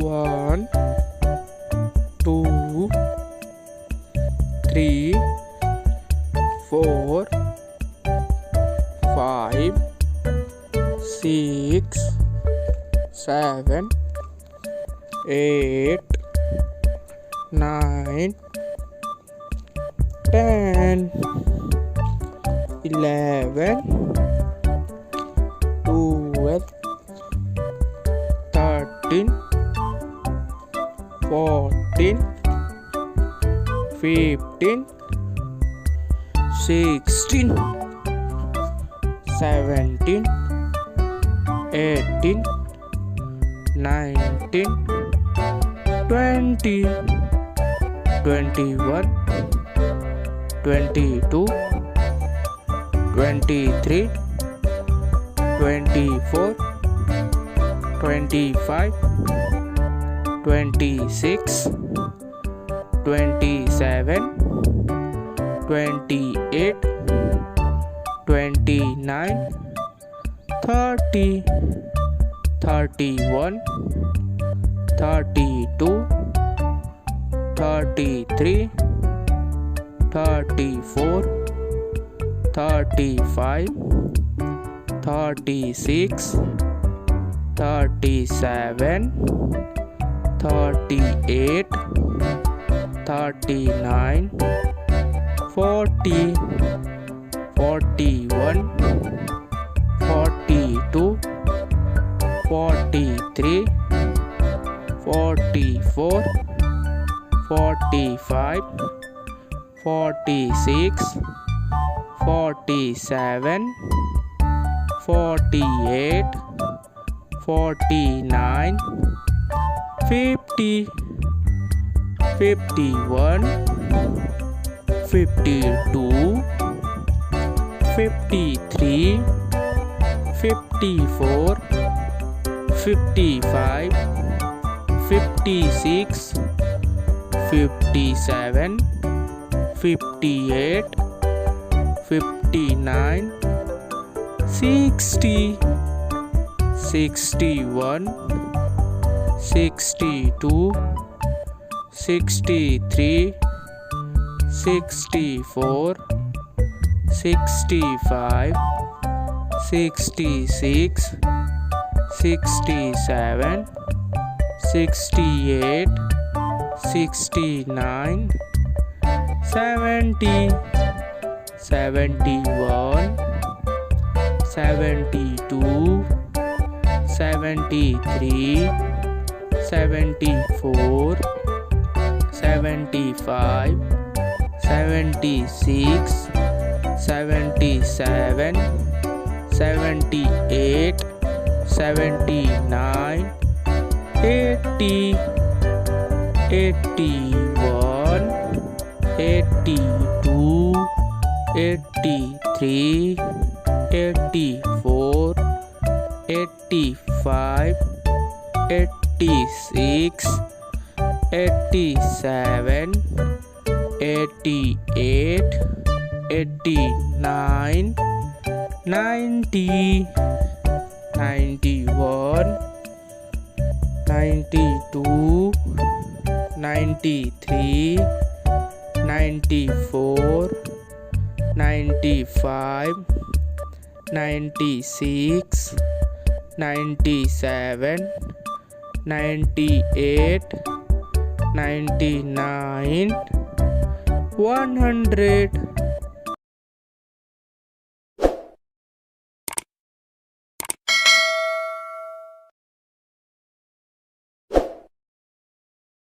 1 2 3 4 5 6 7 8 9 10 11 12 13 14 15 16 17 18 19 20 21 22 23 24 25 26 27 28 29 30 31 32 33 34 35 36 37 38 39 40 41 42 43 44 45 46 47 48 49 50 51 52 53 54 55 56 57 58 59 60 61 62 63 64 65 66 67 68 69 70 71 72 73 74 75 76 77 78 79 80 81 82 83 84 85 86 87 88 89 90 91 92 93 94 95 96 97 98 99 100